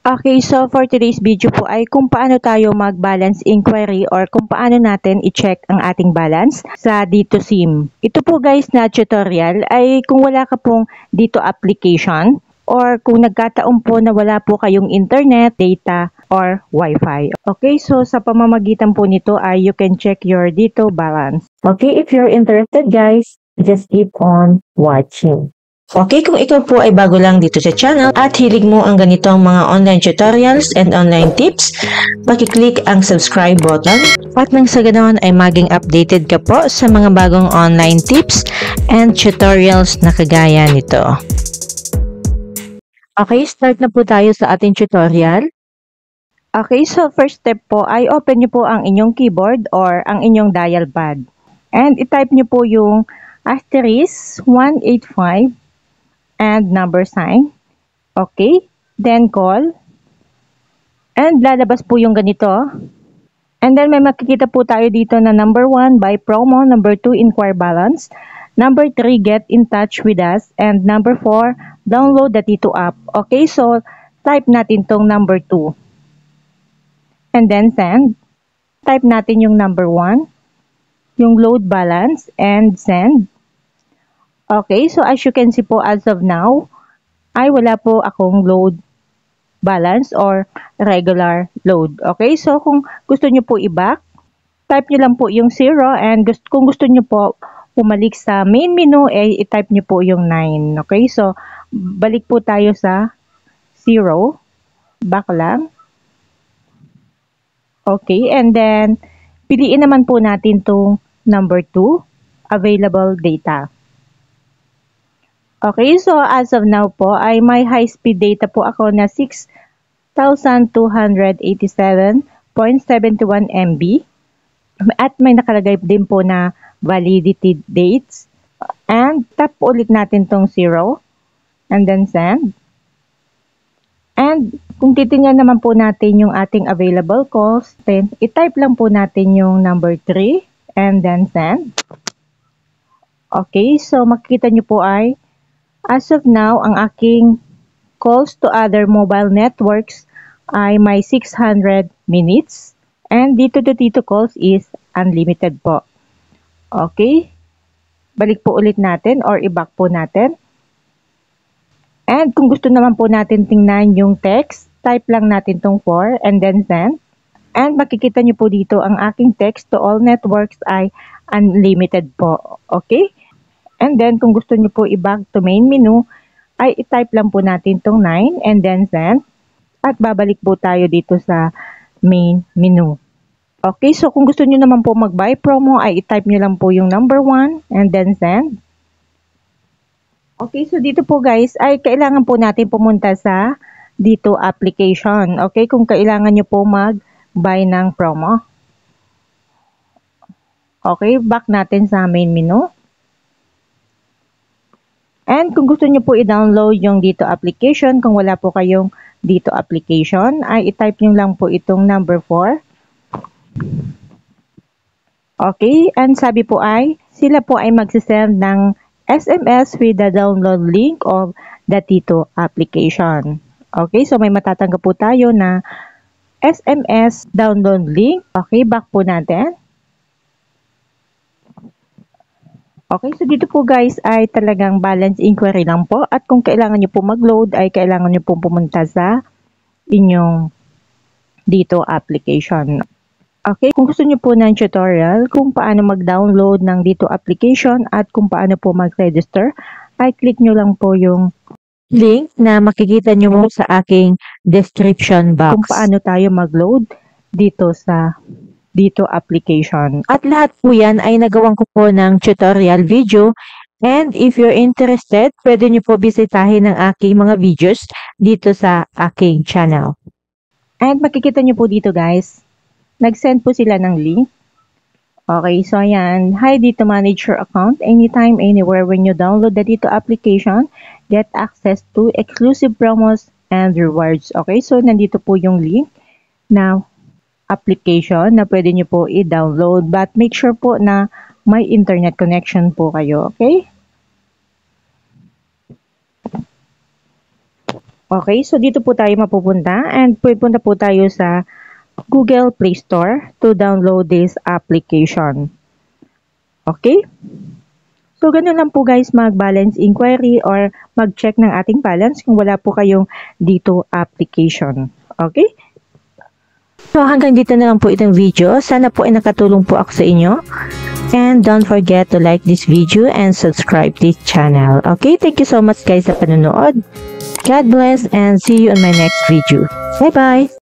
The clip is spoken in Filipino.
Okay, so for today's video po ay kung paano tayo mag-balance inquiry or kung paano natin i-check ang ating balance sa Dito SIM. Ito po guys na tutorial ay kung wala ka pong Dito application or kung nagkataon po na wala po kayong internet, data, or Wi-Fi. Okay, so sa pamamagitan po nito ay you can check your Dito balance. Okay, if you're interested guys, just keep on watching. Okay, kung ikaw po ay bago lang dito sa channel at hilig mo ang ganitong mga online tutorials and online tips, pakiclick ang subscribe button at nang sa ganoon ay maging updated ka po sa mga bagong online tips and tutorials na kagaya nito. Okay, start na po tayo sa ating tutorial. Okay, so first step po ay open nyo po ang inyong keyboard or ang inyong dial pad. And i-type nyo po yung asterisk 185 and number sign. Okay, then call. And lalabas po yung ganito. And then may makikita po tayo dito na number 1, buy promo, number 2, inquire balance, number 3, get in touch with us, and number 4, download the Dito app. Okay, so type natin tong number 2. And then send. Type natin yung number 1, yung load balance, and send. Okay, so as you can see po as of now, ay wala po akong load balance or regular load. Okay, so kung gusto nyo po i-back, type nyo lang po yung 0 and kung gusto nyo po pumalik sa main menu, i-type nyo po yung 9. Okay, so balik po tayo sa 0, back lang. Okay, and then piliin naman po natin itong number 2, available data. Okay, so as of now po ay may high-speed data po ako na 6,287.71 MB at may nakalagay din po na validity dates. And tap ulit natin tong 0 and then send. And kung titingnan naman po natin yung ating available calls, then i-type lang po natin yung number 3 and then send. Okay, so makikita nyo po ay as of now, ang aking calls to other mobile networks ay may 600 minutes. And dito to Dito calls is unlimited po. Okay. Balik po ulit natin or i-back po natin. And kung gusto naman po natin tingnan yung text, type lang natin tong 4 and then send. And makikita nyo po dito ang aking text to all networks ay unlimited po. Okay. And then, kung gusto nyo po i-back to main menu, ay i-type lang po natin tong 9 and then send. At babalik po tayo dito sa main menu. Okay, so kung gusto nyo naman po mag-buy promo, ay i-type nyo lang po yung number 1 and then send. Okay, so dito po guys, ay kailangan po natin pumunta sa Dito application. Okay, kung kailangan nyo po mag-buy ng promo. Okay, back natin sa main menu. And kung gusto nyo po i-download yung Dito application, kung wala po kayong Dito application, ay i-type nyo lang po itong number 4. Okay, and sabi po ay, sila po ay magsisend ng SMS with the download link of the Dito application. Okay, so may matatanggap po tayo na SMS download link. Okay, back po natin. Okay, so dito po guys ay talagang balance inquiry lang po at kung kailangan nyo po mag-load ay kailangan nyo po pumunta sa inyong Dito application. Okay, kung gusto nyo po ng tutorial kung paano mag-download ng Dito application at kung paano po mag-register, ay click nyo lang po yung Link na makikita nyo mo sa aking description box. Kung paano tayo mag-load dito sa Dito application. At lahat po yan ay nagawan ko po ng tutorial video. And if you're interested, pwede nyo po bisitahin ang aking mga videos dito sa aking channel. And makikita nyo po dito guys, nag-send po sila ng link. Okay, so ayan, hi Dito manage your account anytime, anywhere when you download the Dito application, get access to exclusive promos and rewards. Okay, so nandito po yung link na application na pwede nyo po i-download. But make sure po na may internet connection po kayo. Okay? Okay, so dito po tayo mapupunta and pupunta po tayo sa Google Play Store to download this application. Okay? So, ganun lang po guys mag-balance inquiry or mag-check ng ating balance kung wala po kayong dito application. Okay? So hanggang dito na lang po itong video. Sana po ay nakatulong po ako sa inyo. And don't forget to like this video and subscribe this channel. Okay? Thank you so much guys sa panonood. God bless and see you in my next video. Bye-bye!